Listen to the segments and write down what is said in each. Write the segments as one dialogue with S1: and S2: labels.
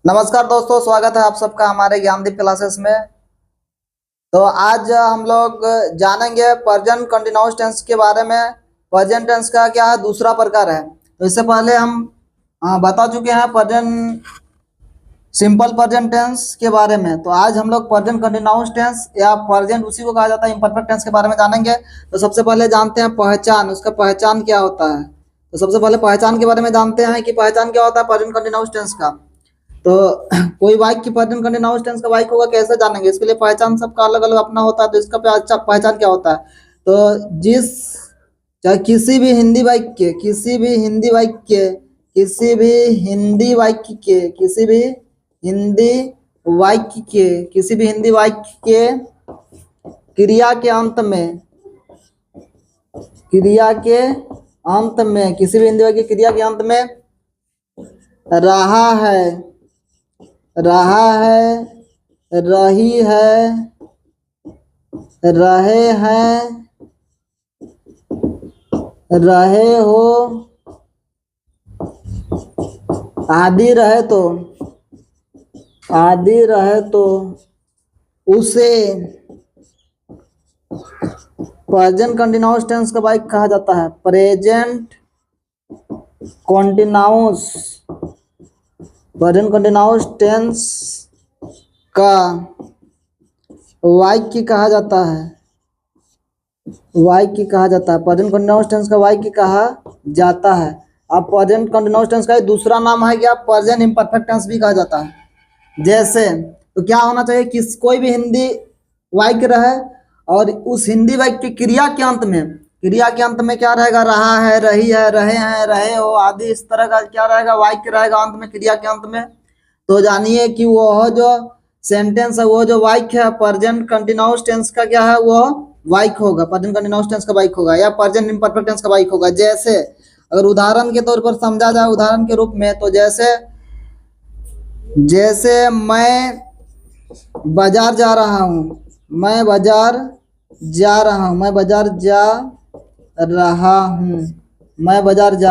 S1: नमस्कार दोस्तों, स्वागत है आप सबका हमारे ज्ञानदीप क्लासेस में। तो आज हम लोग जानेंगे प्रेजेंट कंटिन्यूअस टेंस के बारे में। प्रेजेंट टेंस का क्या है, दूसरा प्रकार है। तो इससे पहले हम बता चुके हैं प्रेजेंट सिंपल प्रेजेंट टेंस के बारे में। तो आज हम लोग प्रेजेंट कंटिन्यूअस टेंस या प्रेजेंट उसी को कहा जाता है इम्परफेक्ट टेंस के बारे में जानेंगे। तो सबसे पहले जानते हैं पहचान, उसका पहचान क्या होता है। तो सबसे पहले पहचान के बारे में जानते हैं कि पहचान क्या होता है प्रेजेंट कंटिन्यूअस टेंस का। तो कोई वाक्य की प्रेजेंट कंटिन्यूअस टेंस का वाक्य होगा, कैसे जानेंगे। इसके लिए पहचान सबका अलग अलग अपना होता है। तो इसका पहचान क्या होता है। तो चाहे किसी भी हिंदी वाक्य किसी भी हिंदी वाक्य किसी भी हिंदी वाक्य के किसी भी हिंदी वाक्य के किसी भी हिंदी वाक्य के क्रिया के अंत में किसी भी हिंदी वाक्य क्रिया के अंत में रहा है, रही है, रहे हैं, रहे हो आदि रहे तो उसे प्रेजेंट कंटिन्यूअस टेंस का वाक्य कहा जाता है। प्रेजेंट कंटिन्यूअस टेंस का वाक्य कहा जाता है। प्रेजेंट कंटिन्यूअस टेंस का वाक्य कहा जाता है। अब प्रेजेंट कंटिन्यूअस टेंस का दूसरा नाम है क्या, प्रेजेंट इम्परफेक्ट टेंस भी कहा जाता है। जैसे तो क्या होना चाहिए, कोई भी हिंदी वाक्य रहे और उस हिंदी वाक्य की क्रिया के अंत में क्या रहेगा, रहा है, रही है, रहे हैं, रहे हो आदि, इस तरह का क्या रहेगा, वाक्य रहेगा अंत में, क्रिया के अंत में। तो जानिए कि वह जो सेंटेंस है, वो जो वाक्य है प्रेजेंट कंटिन्यूअस टेंस का क्या है, वो वाक्य होगा, प्रेजेंट कंटिन्यूअस टेंस का वाक्य होगा या प्रेजेंट इम्परफेक्ट टेंस का वाक्य होगा। जैसे अगर उदाहरण के तौर पर समझा जाए, उदाहरण के रूप में, तो जैसे मैं बाजार जा रहा हूँ, मैं बाजार जा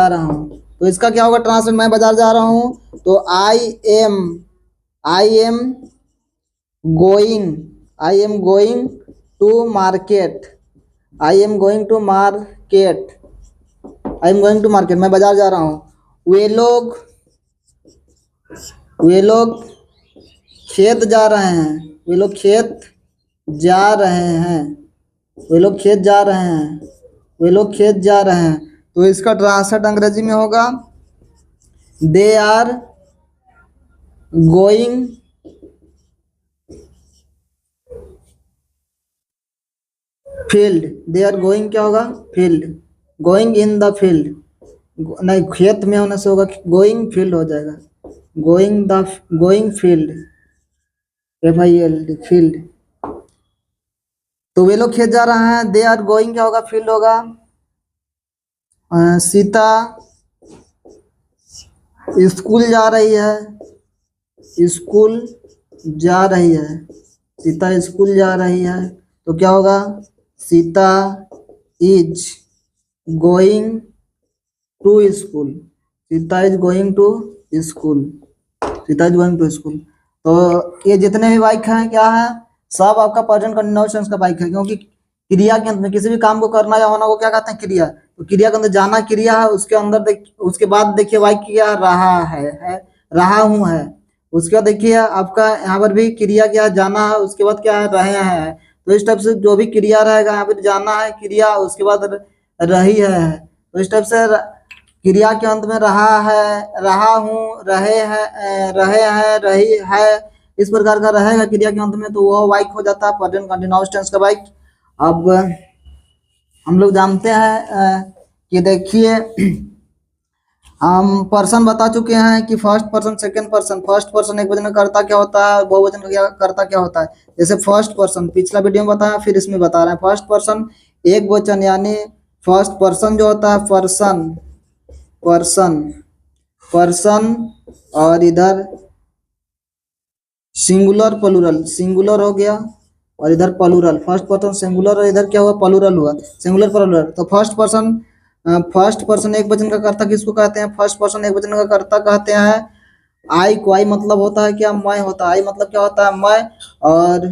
S1: रहा हूँ। तो इसका क्या होगा ट्रांसलेट, मैं बाजार जा रहा हूँ। तो I am going to market, मैं बाजार जा रहा हूँ। वे लोग खेत जा रहे हैं। तो इसका ट्रांसलेट अंग्रेजी में होगा, दे आर गोइंग फील्ड। क्या होगा, field, going in the field, नहीं खेत में होने से होगा गोइंग फील्ड हो जाएगा, गोइंग फील्ड, FILD फील्ड। तो वे लोग खेत जा रहे हैं, दे आर गोइंग क्या होगा, फील्ड होगा। सीता स्कूल जा रही है, सीता स्कूल जा रही है। तो क्या होगा, Sita is going to school, तो ये जितने भी वाक्य हैं क्या है, सब आपका प्रेजेंट कंटिन्यूअस टेंस का वाक्य है। क्योंकि क्रिया के अंत में किसी भी काम को करना या होना को क्या कहते हैं, क्रिया। तो क्रिया के अंदर जाना क्रिया है, उसके अंदर उसके बाद देखिए वाक्य क्या, रहा हूँ है। उसके बाद देखिए आपका यहाँ पर भी क्रिया क्या, जाना है, उसके बाद क्या है, रहे हैं। तो इस टाइप से जो भी क्रिया रहेगा, यहाँ पर जाना है क्रिया, उसके बाद रही है। तो इस टाइप से क्रिया के अंत में रहा है, रहा हूँ, रहे हैं, रही है, इस प्रकार का रहेगा क्रिया के अंत में। तो वो वाक्य हो जाता है प्रेजेंट कंटिन्यूअस टेंस का वाक्य। अब हम लोग जानते हैं कि देखिए हम पर्सन बता चुके हैं कि first person, second person. First person एक वचन का कर्ता क्या होता है, बहुवचन का कर्ता क्या होता है। जैसे फर्स्ट पर्सन पिछला वीडियो में बताया, फिर इसमें बता रहे हैं। फर्स्ट पर्सन एक वचन, यानी फर्स्ट पर्सन जो होता है पर्सन, और इधर सिंगुलर हो गया, और इधर प्लूरल। फर्स्ट पर्सन सिंगुलर और इधर क्या हुआ, प्लूरल हुआ, सिंगुलर प्लूरल। तो फर्स्ट पर्सन एक वचन का कर्ता किसको कहते हैं, फर्स्ट पर्सन एक वचन का कर्ता कहते हैं आई को आई मतलब होता है क्या, मैं होता है। आई मतलब क्या होता है, मैं। और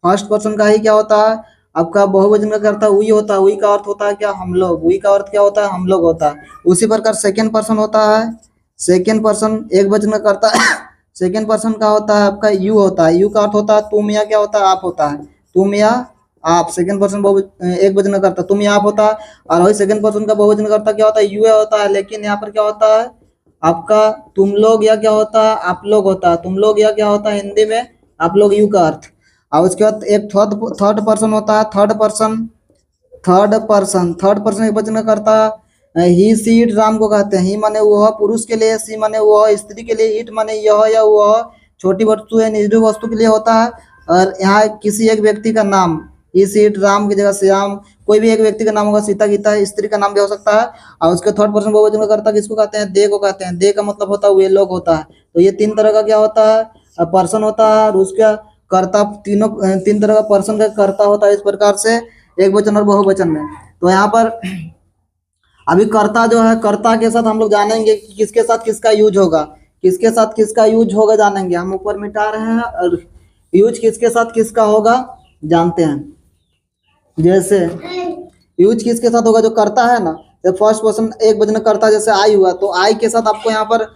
S1: फर्स्ट पर्सन का ही क्या होता है आपका, बहुवचन का करता है, वी होता है। वी का अर्थ होता है क्या, हम लोग। वी का अर्थ क्या होता है, हम लोग होता है। उसी प्रकार सेकेंड पर्सन होता है। सेकेंड पर्सन एक वचन का करता है। सेकेंड पर्सन का होता है आपका यू होता है। यू का अर्थ होता है तुम या क्या होता है, आप होता है। तुम या आप। सेकंड पर्सन एक वचन का करता तुम या आप होता है। और वही सेकंड पर्सन का बहुवचन करता क्या होता है, यू होता है। लेकिन यहाँ पर क्या होता है आपका, तुम लोग या क्या होता है, आप लोग होता है। तुम लोग या क्या होता है हिंदी में, आप लोग, यू का अर्थ। और उसके बाद एक थर्ड थर्ड पर्सन होता है। थर्ड पर्सन एक वचन का करता है। ही सी इट राम को कहते हैं। ही माने वह पुरुष के लिए, सी माने वह स्त्री के लिए, इट माने यह या वह छोटी वस्तु है, निर्जीव वस्तु के लिए होता है। और यहाँ किसी एक व्यक्ति का नाम, ही सी इट राम की जगह श्याम, कोई भी एक व्यक्ति का नाम होगा, सीता गीता, स्त्री का नाम भी हो सकता है। और उसके थर्ड पर्सन बहुवचन का करता किसको कहते हैं, दे को कहते हैं। दे का मतलब होता है वे लोग होता है। तो ये तीन तरह का क्या होता है, पर्सन होता है। और उसका कर्ता, तीन तरह का पर्सन का कर्ता होता है इस प्रकार से, एक वचन और बहुवचन में। तो यहाँ पर अभी कर्ता जो है, कर्ता के साथ हम लोग जानेंगे कि किसके साथ किसका यूज होगा, किसके साथ किसका यूज होगा जानेंगे। हम ऊपर मिटा रहे हैं और यूज किसके साथ किसका होगा जानते हैं। जैसे यूज किसके साथ होगा, जो करता है ना, जब फर्स्ट पर्सन एक वचन करता है, जैसे आई हुआ, तो आई के साथ आपको यहाँ पर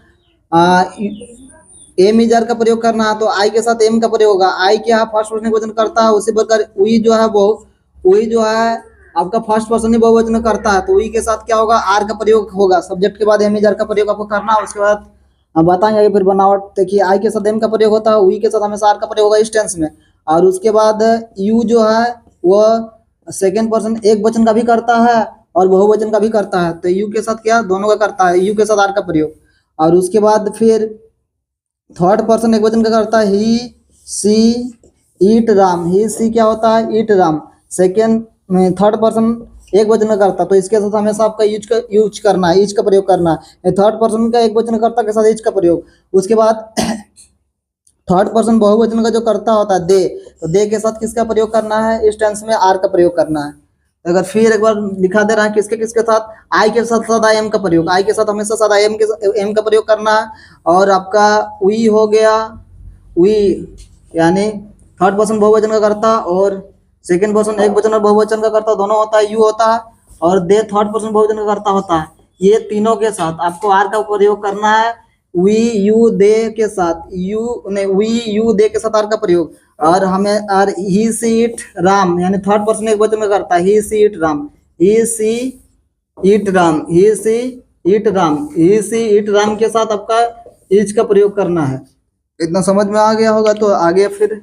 S1: एम इजर का प्रयोग करना है, तो आई के साथ एम का प्रयोग होगा। आई के यहाँ फर्स्ट पर्सन वचन करता है, उसी प्रकार वी जो है वो, वी जो है आपका फर्स्ट पर्सन ही बहुवचन करता है, तो वी के साथ क्या होगा, आर का प्रयोग होगा। सब्जेक्ट के बाद एम इजर का प्रयोग आपको करना है। उसके बाद बताएंगे फिर बनावट। देखिए आई के साथ एम का प्रयोग होता है, वी के साथ हमेशा आर का प्रयोग होगा इस टेंस में। और उसके बाद यू जो है वह सेकेंड पर्सन एक वचन का भी करता है और बहुवचन का भी करता है। तो यू के साथ क्या, दोनों का करता है, यू के साथ आर का प्रयोग। और उसके बाद फिर थर्ड पर्सन एक वचन का करता है, he C eat Ram. He सी क्या होता है, ईट राम। सेकेंड थर्ड पर्सन एक वचन का करता, तो इसके साथ हमेशा आपका यूज करना है, ईच का प्रयोग करना है। थर्ड पर्सन का एक वचन करता के साथ ईच का प्रयोग। उसके बाद थर्ड पर्सन बहुवचन का जो करता होता है दे, तो दे के साथ किसका प्रयोग करना है, इस टेंस में आर का प्रयोग करना है। अगर फिर एक बार दिखा दे रहा है किसके किसके साथ, आई के साथ साथ आई एम का प्रयोग। आई के साथ हमेशा साथ आई एम का प्रयोग करना है। और आपका वी हो गया, वी यानी थर्ड पर्सन बहुवचन का करता, और सेकेंड पर्सन एक वचन और बहुवचन का करता दोनों होता है, यू होता है। और दे थर्ड पर्सन बहुवचन का करता होता है। ये तीनों के साथ आपको आर का प्रयोग करना है। वी यू दे के साथ, यू नहीं, वी यू दे के साथ आर का प्रयोग। और हमें और ही सी इट राम, यानी थर्ड पर्सन एक वचन में करता है, he see it Ram, he see it Ram, he see it Ram, he see it Ram के साथ आपका इज का प्रयोग करना है। इतना समझ में आ गया होगा। तो आगे फिर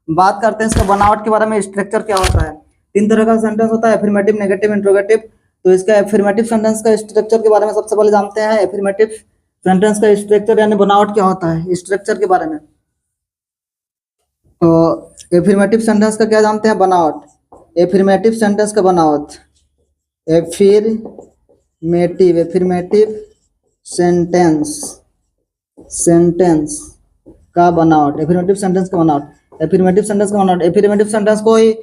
S1: बात करते हैं इसका बनावट के बारे में, स्ट्रक्चर क्या होता है। तीन तरह का सेंटेंस होता है, एफर्मेटिव, नेगेटिव, इंट्रोगेटिव। तो इसका एफर्मेटिव सेंटेंस का स्ट्रक्चर के बारे में सबसे पहले जानते हैं। एफर्मेटिव सेंटेंस का स्ट्रक्चर यानी बनावट क्या होता है, स्ट्रक्चर के बारे में। तो एफर्मेटिव सेंटेंस का क्या जानते हैं, बनावट। एफर्मेटिव सेंटेंस का बनावट, एफर्मेटिव सेंटेंस का बनावट, एफर्मेटिव सेंटेंस का बनावट। एफर्मेटिव सेंटेंस का बनावट, एफर्मेटिव सेंटेंस को ही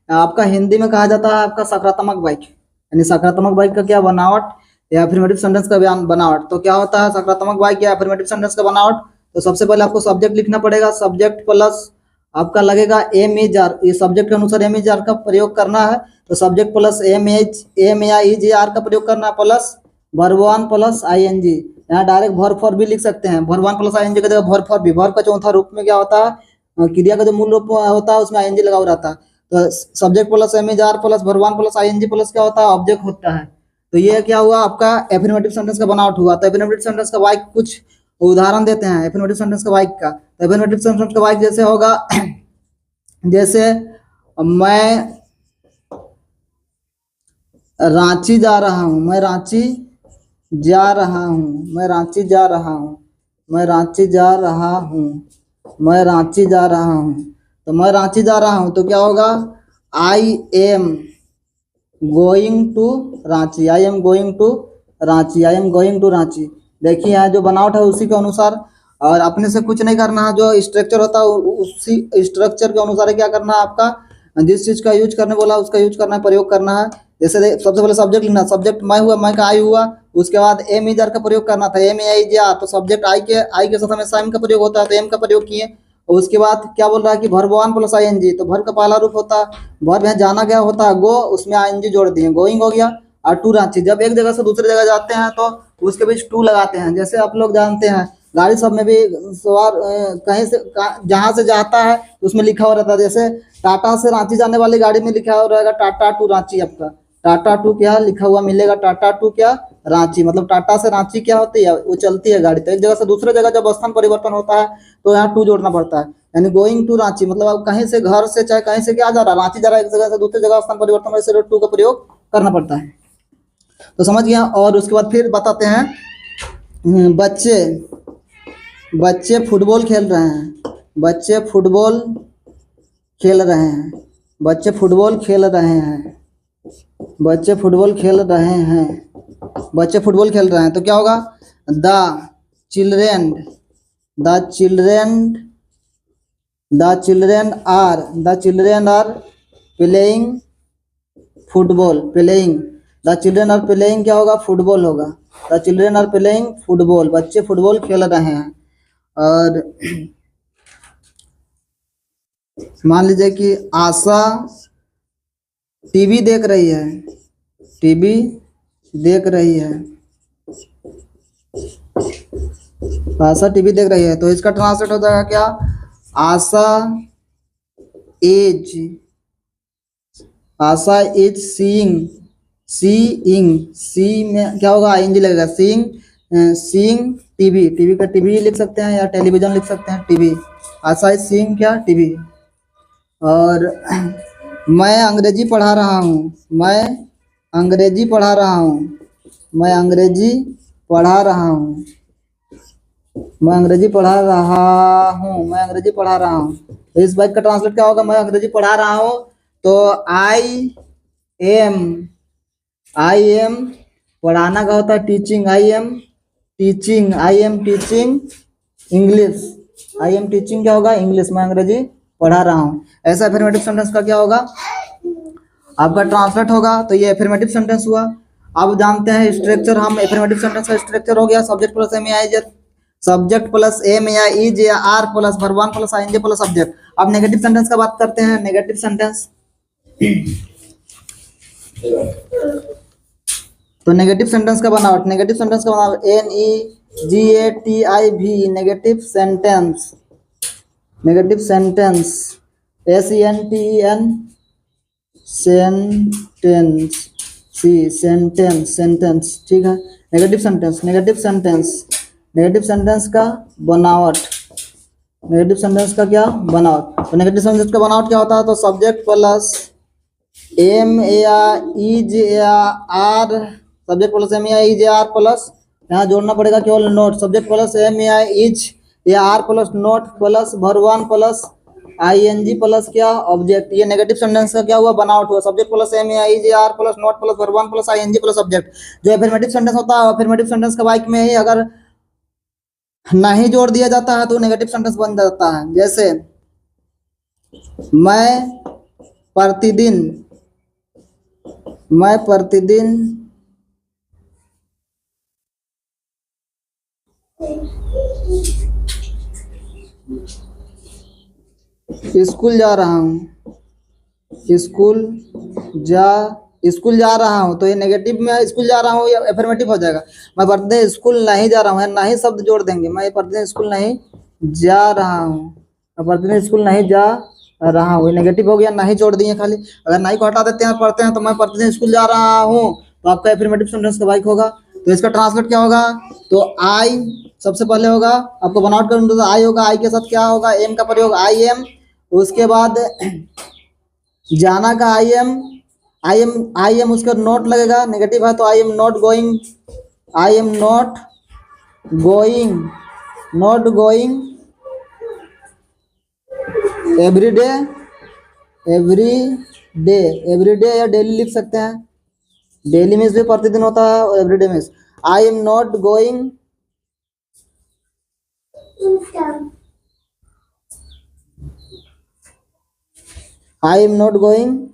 S1: आपका हिंदी में कहा जाता है आपका सकारात्मक वाक्य, यानी सकारात्मक वाक्य का क्या बनावट, या एफर्मेटिव सेंटेंस का बनावट। तो क्या होता है सकारात्मक वाक्य या एफर्मेटिव सेंटेंस का बनावट। तो सबसे पहले आपको सब्जेक्ट लिखना पड़ेगा, सब्जेक्ट प्लस आपका लगेगा एम इज आर, ये सब्जेक्ट के अनुसार एम इज आर का प्रयोग करना है। तो सब्जेक्ट प्लस एम या इज आर का प्रयोग करना है, plus verb one plus I N G. यहाँ डायरेक्ट वर्ब फॉर भी लिख सकते हैं, verb one plus I N G का जगह वर्ब फॉर भी। वर्ब का चौथा रूप में क्या होता है, क्रिया का जो मूल रूप होता है उसमें आई एन जी लगा हुआ रहता है। तो subject plus am is are plus verb one plus I N G plus क्या होता है, ऑब्जेक्ट होता है। तो ये क्या हुआ आपका एफर्मेटिव सेंटेंस का बनावट हुआ। तो एफर्मेटिव सेंटेंस का वाक्य कुछ उदाहरण देते हैं एफर्मेटिव सेंटेंस का वाक्य का। तो एफर्मेटिव सेंटेंस का वाक्य जैसे होगा, जैसे मैं रांची जा रहा हूँ, मैं रांची जा रहा हूँ, मैं रांची जा रहा हूँ, मैं रांची जा रहा हूँ, मैं रांची जा रहा हूँ। तो मैं रांची जा रहा हूँ तो क्या होगा, I am going to Ranchi, I am going to Ranchi, I am going to Ranchi. देखिए यहाँ जो बनावट है उसी के अनुसार, और अपने से कुछ नहीं करना है। जो स्ट्रक्चर होता है उसी स्ट्रक्चर के अनुसार क्या करना है आपका, जिस चीज का यूज करने बोला उसका यूज करना है, प्रयोग करना है। जैसे सबसे पहले सब्जेक्ट लिखना, सब्जेक्ट मैं हुआ, मैं का आई हुआ, उसके बाद एम इज आर का प्रयोग करना था, एम आई जे आर, तो सब्जेक्ट आई के साथ हमेशा एम का प्रयोग होता है, तो एम का प्रयोग किए। और उसके बाद क्या बोल रहा है कि verb one plus I N G, तो वर्ब का पहला रूप होता है, वर्ब यहाँ जाना गया होता है गो, उसमें आई एन जी जोड़ दिए, गोइंग हो गया। और टू रांची, जब एक जगह से दूसरी जगह जाते हैं तो उसके बीच टू लगाते हैं। जैसे आप लोग जानते हैं गाड़ी सब में भी सवार कहीं से जहाँ से जाता है उसमें लिखा हुआ रहता है। जैसे टाटा से रांची जाने वाली गाड़ी में लिखा हुआ रहेगा टाटा टू रांची, आपका टाटा टू क्या लिखा हुआ मिलेगा, टाटा टू क्या रांची, मतलब टाटा से रांची क्या होती है, वो चलती है गाड़ी। तो एक जगह से दूसरे जगह जब स्थान परिवर्तन होता है तो यहाँ टू जोड़ना पड़ता है, यानी गोइंग टू रांची, मतलब आप कहीं से घर से चाहे कहीं से क्या जा रहा है, रांची जा रहा है, एक जगह से दूसरी जगह स्थान परिवर्तन, वैसे टू का प्रयोग करना पड़ता है। तो समझ गया। और उसके बाद फिर बताते हैं, बच्चे बच्चे फुटबॉल खेल रहे हैं, बच्चे फुटबॉल खेल रहे हैं, बच्चे फुटबॉल खेल रहे हैं, बच्चे फुटबॉल खेल रहे हैं, बच्चे फुटबॉल खेल रहे हैं, तो क्या होगा, the children, the children, the children are playing football, playing, the children are playing क्या होगा, फुटबॉल होगा, the children are playing football, बच्चे फुटबॉल खेल रहे हैं। और मान लीजिए कि आशा टीवी देख रही है, टीवी देख रही है, आशा टीवी देख रही है, तो इसका ट्रांसलेट हो जाएगा क्या, Asha is, Asha is seeing, seeing, see में क्या होगा, आईएनजी लगेगा, सीइंग, सीइंग टीवी, टीवी का टीवी लिख सकते हैं या टेलीविजन लिख सकते हैं, टीवी, आशा इज सीइंग क्या, टीवी। और मैं अंग्रेजी पढ़ा रहा हूँ, मैं अंग्रेजी पढ़ा रहा हूँ, मैं अंग्रेजी पढ़ा रहा हूँ, मैं अंग्रेजी पढ़ा रहा हूँ, मैं अंग्रेजी पढ़ा रहा हूँ। तो इस बात का ट्रांसलेट क्या होगा, मैं अंग्रेजी पढ़ा रहा हूँ, तो एम आई एम पढ़ाना का होता है teaching, I am teaching, I am teaching English, I am teaching क्या होगा, इंग्लिश, मैं अंग्रेजी पढ़ा रहा हूँ। ऐसा एफर्मेटिव सेंटेंस का क्या होगा, आपका ट्रांसलेट होगा। तो ये एफर्मेटिव सेंटेंस हुआ। अब जानते हैं स्ट्रक्चर, हम एफर्मेटिव सेंटेंस का स्ट्रक्चर हो गया, सब्जेक्ट प्लस एम या आई, सब्जेक्ट प्लस एम या इज या are plus verb one plus I N G plus subject. अब नेगेटिव सेंटेंस का बात करते हैं, नेगेटिव सेंटेंस। तो नेगेटिव सेंटेंस का बनावट, नेगेटिव सेंटेंस का बनावट NEGATIV, negative sentence, negative sentence, SENTEN sentence, sentence, sentence, ठीक है। Negative sentence, negative sentence, negative sentence का बनावट, नेगेटिव सेंटेंस का क्या बनावट, तो नेगेटिव सेंटेंस का बनावट क्या होता है, तो सब्जेक्ट प्लस एम या इज या आर, सब्जेक्ट प्लस एम या इज या आर प्लस यहाँ जोड़ना पड़ेगा केवल नोट, सब्जेक्ट प्लस एम या इज या are plus not plus verb one plus I N G plus क्या ऑब्जेक्ट। ये नेगेटिव सेंटेंस का क्या हुआ, बनावट हुआ, सब्जेक्ट प्लस एम या इज या are plus not plus verb one plus I N G plus object. जो एफर्मेटिव सेंटेंस होता है, एफर्मेटिव सेंटेंस का वाक्य में ही अगर नहीं जोड़ दिया जाता है तो नेगेटिव सेंटेंस बन जाता है। जैसे मैं प्रतिदिन, मैं प्रतिदिन स्कूल जा रहा हूँ, स्कूल जा रहा हूँ, तो ये नेगेटिव में स्कूल जा रहा हूँ या एफर्मेटिव हो जाएगा। मैं प्रतिदिन स्कूल नहीं जा रहा हूँ, नहीं शब्द जोड़ देंगे, मैं प्रतिदिन स्कूल नहीं जा रहा हूँ, मैं प्रतिदिन स्कूल नहीं जा रहा हूँ, ये नेगेटिव हो गया, नहीं जोड़ दिए खाली। अगर नहीं को हटा देते हैं, पढ़ते हैं, तो मैं प्रतिदिन स्कूल जा रहा हूँ, तो आपका एफर्मेटिव सेंटेंस का वाक्य होगा। तो इसका ट्रांसलेट क्या होगा, तो आई सबसे पहले होगा, आपको बनावट करूँ तो आई होगा, आई के साथ क्या होगा, एम का प्रयोग, आई एम, उसके बाद जाना का आई एम, आई एम उसके नोट लगेगा, नेगेटिव है तो I am not going, I am not going, not going every day, every day, every day या डेली लिख सकते हैं, डेली मीन्स भी प्रतिदिन होता है और every day means, I am not going I am not going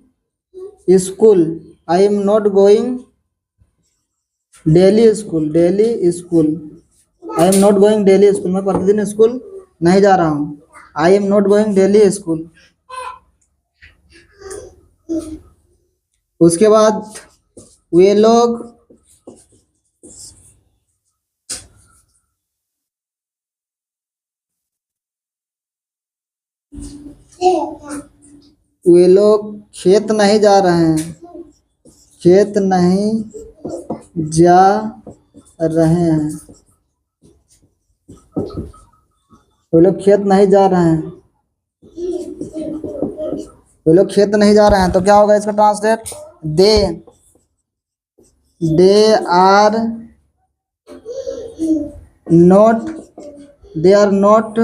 S1: school, I am not going daily school. I am not going daily school, मैं प्रतिदिन स्कूल नहीं जा रहा हूँ। I am not going daily school. उसके बाद वे लोग खेत नहीं जा रहे हैं, खेत नहीं जा रहे हैं, वे लोग खेत नहीं जा रहे हैं, वे लोग खेत नहीं जा रहे हैं। तो क्या होगा इसका translate? They are not they are not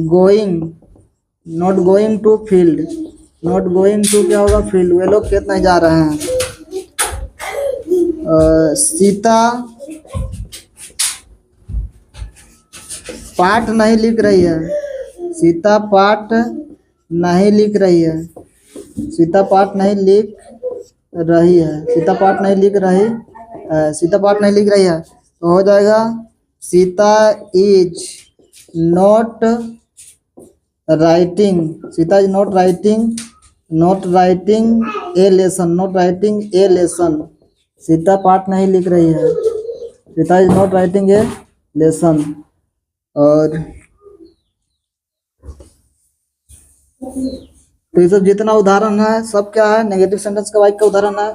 S1: going to field. Not going to क्या होगा? फील्ड। वे लोग खेत नहीं जा रहे हैं। सीता पाठ नहीं लिख रही है, सीता पाठ नहीं लिख रही है, सीता पाठ नहीं लिख रही है, सीता पाठ नहीं लिख रही है, सीता पाठ नहीं लिख रही है। तो हो जाएगा Sita is not writing, Sita is not writing a lesson, not writing a lesson. Sita पाठ नहीं लिख रही है, Sita is not writing a lesson. और तो ये सब जितना उदाहरण है सब क्या है? नेगेटिव सेंटेंस का वाक्य का उदाहरण है।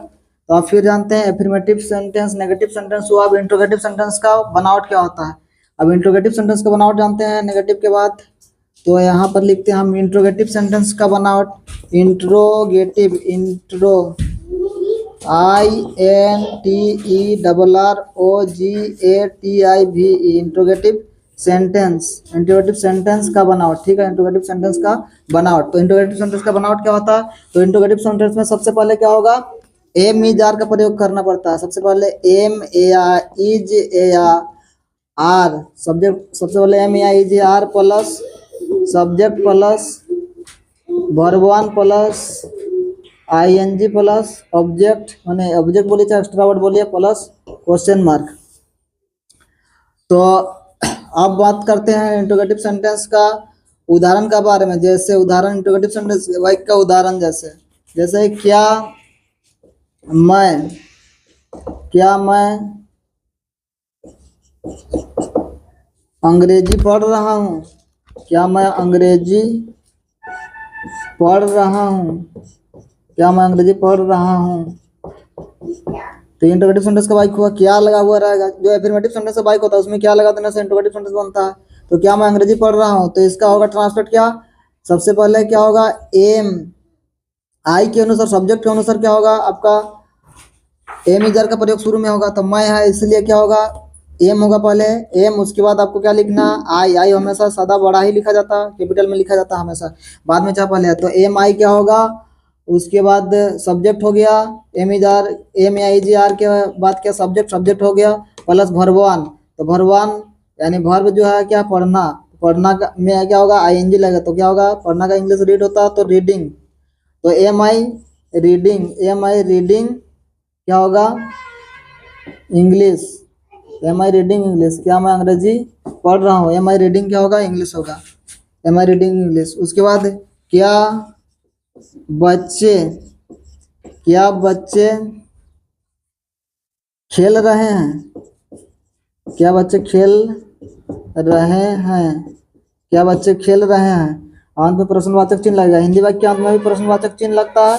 S1: तो आप फिर जानते हैं एफर्मेटिव सेंटेंस, नेगेटिव सेंटेंस हुआ। अब इंट्रोगेटिव सेंटेंस का बनावट क्या होता है? अब इंट्रोगेटिव सेंटेंस का बनावट जानते हैं नेगेटिव के बाद। तो यहाँ पर लिखते हैं हम इंट्रोगेटिव सेंटेंस का बनावट। Interrogative, intro INTERROGATIV, interrogative sentence, interrogative sentence का बनावट। ठीक है, इंट्रोगेटिव सेंटेंस का बनावट। तो इंट्रोगेटिव सेंटेंस का बनावट क्या होता है? तो इंट्रोगेटिव सेंटेंस में सबसे पहले क्या होगा? एम इज आर का प्रयोग करना पड़ता है। सबसे पहले am A R is A R, subject सबसे पहले am A R is A R plus subject plus verb one plus ING plus object, माने ऑब्जेक्ट बोलिए चाहे एक्स्ट्रा वर्ड बोलिए, प्लस क्वेश्चन मार्क। तो अब बात करते हैं इंट्रोगेटिव सेंटेंस का उदाहरण का बारे में। जैसे उदाहरण इंट्रोगेटिव सेंटेंस वाक्य का उदाहरण जैसे क्या मैं अंग्रेजी पढ़ रहा हूँ, क्या मैं अंग्रेजी पढ़ रहा हूँ, क्या मैं अंग्रेजी पढ़ रहा हूँ। तो इंट्रोगेटिव सेंटेंस का वाक्य हुआ, क्या लगा हुआ रहेगा। जो एफर्मेटिव सेंटेंस का वाक्य होता है उसमें क्या लगा देने से इंट्रोगेटिव सेंटेंस बनता है। तो क्या मैं अंग्रेजी पढ़ रहा हूँ, तो इसका होगा ट्रांसलेट क्या? सबसे पहले क्या होगा? एम, आई के अनुसार, सब्जेक्ट के अनुसार क्या होगा आपका? एम इज आर का प्रयोग शुरू में होगा। तो मैं है इसलिए क्या होगा? एम होगा पहले, एम। उसके बाद आपको क्या लिखना? आई हमेशा सदा बड़ा ही लिखा जाता है, कैपिटल में लिखा जाता है हमेशा, बाद में चाहे पहले है। तो एम आई क्या होगा? उसके बाद सब्जेक्ट हो गया am is are, am I G R के बाद क्या? सब्जेक्ट हो गया प्लस भरवान। तो भरवान यानी भर्व जो है क्या? पढ़ना। पढ़ना का में क्या होगा? ING लगेगा। तो क्या होगा? पढ़ना का इंग्लिश रीड होता है तो रीडिंग। तो एम आई रीडिंग क्या होगा? English. Am I reading English, क्या मैं अंग्रेजी पढ़ रहा हूँ। एम आई रीडिंग क्या होगा? इंग्लिश होगा, एम आई रीडिंग इंग्लिश। उसके बाद क्या बच्चे खेल रहे हैं, क्या बच्चे खेल रहे हैं, क्या बच्चे खेल रहे हैं। अंत में प्रश्नवाचक चिन्ह लगेगा। हिंदी वाक्य के अंत में भी प्रश्नवाचक चिन्ह लगता है,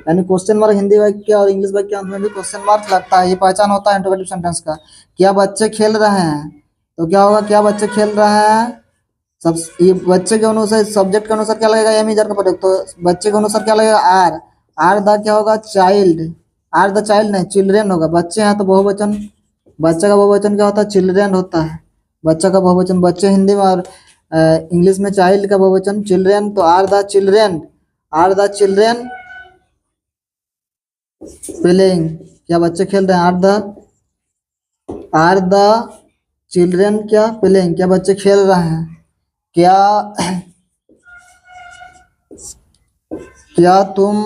S1: यानी क्वेश्चन मार्क हिंदी वाक्य और इंग्लिश वाक्य के अंत में भी क्वेश्चन मार्क लगता है। ये पहचान होता है इंट्रोगेटिव सेंटेंस का। क्या बच्चे खेल रहे हैं, तो क्या होगा? क्या बच्चे खेल रहे हैं। सब ये बच्चे के अनुसार, सब्जेक्ट के अनुसार क्या लगेगा? एम इज आर का प्रयोग। तो बच्चे के अनुसार क्या लगेगा? आर द क्या होगा? चाइल्ड। आर द चाइल्ड नहीं, चिल्ड्रेन होगा। बच्चे हैं तो बहुवचन, बच्चा का बहुवचन क्या होता है? चिल्ड्रेन होता है। बच्चा का बहुवचन बच्चे हिंदी में, और इंग्लिश में चाइल्ड का बहुवचन चिल्ड्रेन। तो आर द चिल्ड्रेन प्लेइंग, क्या बच्चे खेल रहे हैं। आर द चिल्ड्रेन क्या? प्लेइंग, क्या बच्चे खेल रहे हैं। क्या तुम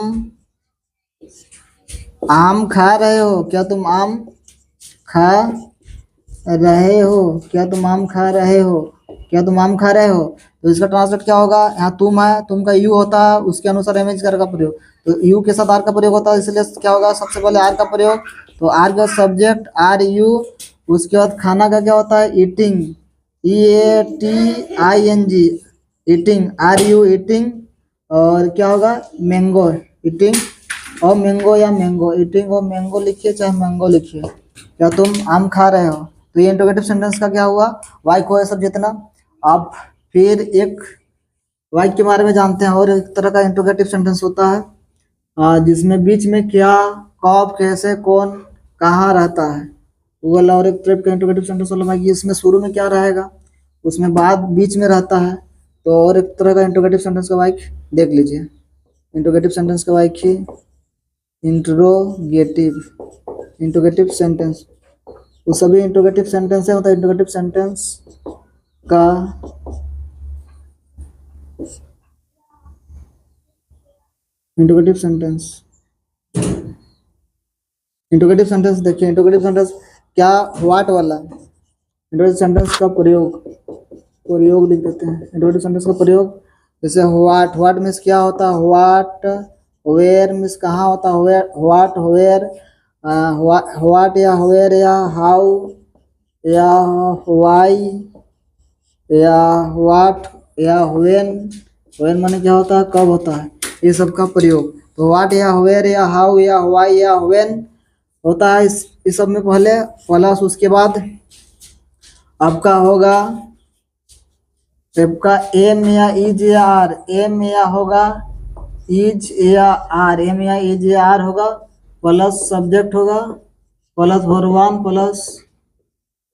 S1: आम खा रहे हो, क्या तुम आम खा रहे हो, क्या तुम आम खा रहे हो, क्या तुम आम खा रहे हो। तो इसका ट्रांसलेट क्या होगा, यहाँ तुम है, तुम का यू होता है, उसके अनुसार एमएज कर का प्रयोग, तो यू के साथ आर का प्रयोग होता है, इसलिए क्या होगा सबसे पहले आर का प्रयोग। तो आर का सब्जेक्ट आर यू, उसके बाद खाना का क्या होता है eating, EATING, eating are you eating. और क्या होगा मैंगो, ईटिंग और मैंगो या मैंगो, ईटिंग और मैंगो लिखिए चाहे मैंगो लिखिए, क्या तुम आम खा रहे हो। तो ये इंट्रोगेटिव सेंटेंस का क्या हुआ, वाई को है सब जितना। अब फिर एक वाई के बारे में जानते हैं, और एक तरह का इंट्रोगेटिव सेंटेंस होता है जिसमें बीच में क्या, कब, कैसे, कौन, कहाँ रहता है, वो वाला। और एक टाइप का इंट्रोगेटिव सेंटेंस वाला भाई इसमें शुरू में क्या रहेगा, उसमें बाद बीच में रहता है। तो और एक तरह का इंट्रोगेटिव सेंटेंस का वाइक देख लीजिए, इंट्रोगेटिव सेंटेंस का वाइक ही इंट्रोगेटिव, इंट्रोगेटिव सेंटेंस वो सभी इंट्रोगेटिव सेंटेंस है, मतलब इंट्रोगेटिव सेंटेंस का इंट्रोगेटिव सेंटेंस, इंट्रोगेटिव सेंटेंस देखिए, इंट्रोगेटिव सेंटेंस क्या, व्हाट वाला इंट्रोगेटिव सेंटेंस का प्रयोग, प्रयोग लिख देते हैं इंट्रोगेटिव सेंटेंस का प्रयोग। जैसे व्हाट, व्हाट मीन्स क्या होता है, व्हाट, वेयर मीन्स कहाँ होता है, वेयर, व्हाट, वेयर, व्हाट या वेयर या हाउ या वाई या व्हाट या व्हेन, व्हेन माने क्या होता है कब होता है, ये सब का प्रयोग। तो व्हाट या वेयर या हाउ या वाई या व्हेन होता है इस सब में पहले, प्लस उसके बाद आपका होगा आपका एम या इज या आर, एम या होगा इज या आर, एम या इज या आर होगा, प्लस सब्जेक्ट होगा, plus verb plus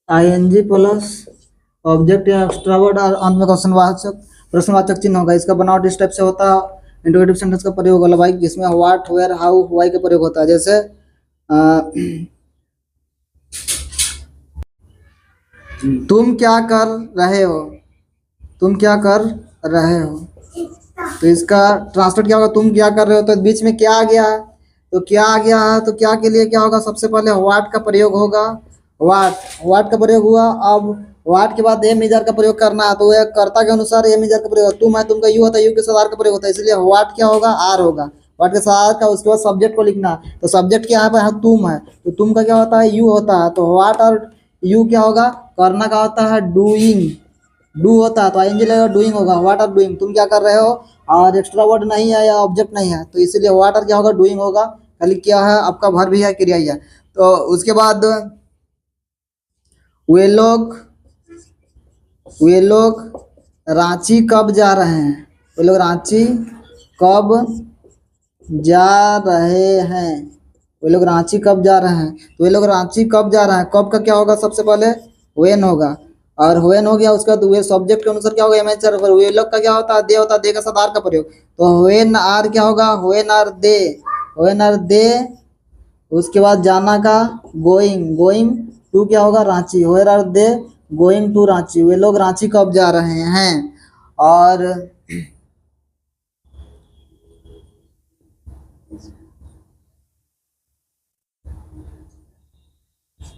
S1: I N G plus object या एक्स्ट्रा वर्ड, और अंत में क्वेश्चनवाचक प्रश्नवाचक चिन्ह होगा। इसका बनावट इस टाइप से होता है इंट्रोगेटिव सेंटेंस का प्रयोग वाला भाई, जिसमें व्हाट, वेयर, हाउ, व्हाई का प्रयोग होता है। जैसे तुम क्या कर रहे हो, तुम क्या कर रहे हो, तो इसका ट्रांसलेट क्या होगा, तुम क्या कर रहे हो, तो बीच में क्या आ गया है, तो क्या आ गया है, तो क्या के लिए क्या होगा, सबसे पहले व्हाट का प्रयोग होगा, व्हाट, व्हाट का प्रयोग हुआ। अब व्हाट के बाद एम इजर का प्रयोग करना है, तो यह कर्ता के अनुसार एम इजर का प्रयोग, तुम है, तुम का यू होता है, यू के साथ आर का प्रयोग होता है, इसलिए व्हाट क्या होगा, आर होगा, व्हाट के साथ आर का। उसके बाद सब्जेक्ट को लिखना, तो सब्जेक्ट क्या है, तुम है, तो तुम का क्या होता है, यू होता है, तो व्हाट और यू क्या होगा, करना का होता है डूइंग, डू होता है तो आईएनजी लगेगा, डूइंग होगा, व्हाट आर डूइंग, तुम क्या कर रहे हो, और एक्स्ट्रा वर्ड नहीं है या ऑब्जेक्ट नहीं है, तो इसीलिए व्हाट आर क्या होगा, डूइंग होगा, खाली क्या है आपका भर भी है, क्रिया ही है। तो उसके बाद वे लोग रांची कब जा रहे हैं, वे लोग रांची कब जा रहे हैं, वे लोग रांची कब जा रहे हैं, तो वे लोग रांची कब जा रहे हैं, कब का क्या होगा, सबसे पहले वेन होगा, और वेन हो गया, उसके बाद वे सब्जेक्ट के अनुसार क्या होगा, एमएचआर, वे लोग का क्या होता है, दे होता है, दे का साथ आर का प्रयोग, तो वेन आर क्या होगा, when are they, when are they. उसके बाद जाना का गोइंग, गोइंग टू क्या होगा, Ranchi, where are they going to Ranchi, वे लोग रांची कब जा रहे हैं। और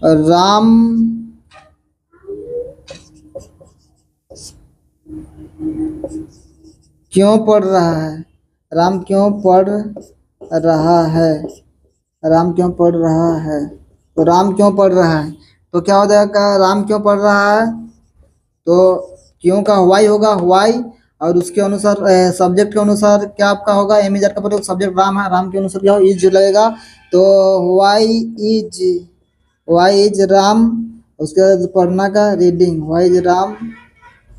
S1: राम क्यों पढ़ रहा है, राम क्यों पढ़ रहा है, राम क्यों पढ़ रहा है, तो राम क्यों पढ़ रहा है, तो क्या हो जाएगा, राम क्यों पढ़ रहा है, तो क्यों का वाई होगा, वाई, और उसके अनुसार सब्जेक्ट के अनुसार क्या आपका होगा, एम इजर का प्रयोग, सब्जेक्ट राम है, राम के अनुसार क्या हो, इज लगेगा, तो वाई इज राम, उसके बाद पढ़ना का reading, why is Ram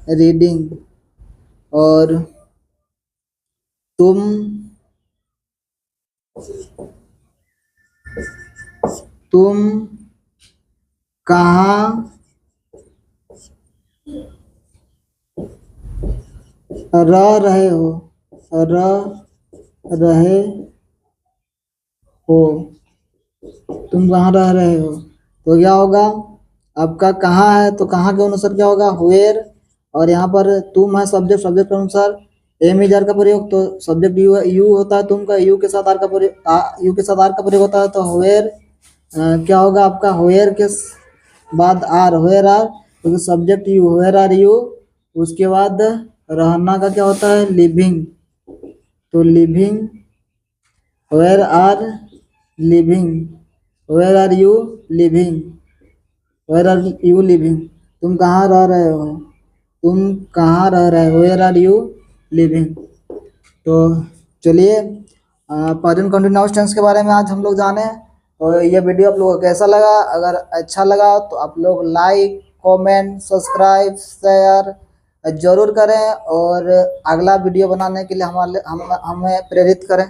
S1: reading. और तुम कहाँ रह रहे हो, रह रहे हो, तुम कहाँ रह रहे हो, तो क्या होगा आपका कहाँ है, तो कहाँ के अनुसार क्या होगा, वेयर, और यहाँ पर तुम है सब्जेक्ट, सब्जेक्ट के अनुसार एम इज आर का प्रयोग, तो सब्जेक्ट यू होता है, तुम का यू के साथ आर का प्रयोग, यू के साथ आर का प्रयोग होता है, तो वेयर क्या होगा आपका वेयर के बाद आर, वेयर आर, तो subject you, where are you. उसके बाद रहना का क्या होता है, लिविंग, तो living, where are living, where are you living, where are you living, तुम कहाँ रह रहे हो, तुम कहाँ रह रहे हो, वेयर आर यू लिविंग। तो चलिए प्रेजेंट कंटिन्यूअस टेंस के बारे में आज हम लोग जाने। और ये वीडियो आप लोगों को कैसा लगा, अगर अच्छा लगा तो आप लोग लाइक, कमेंट, सब्सक्राइब, शेयर जरूर करें और अगला वीडियो बनाने के लिए हमें प्रेरित करें।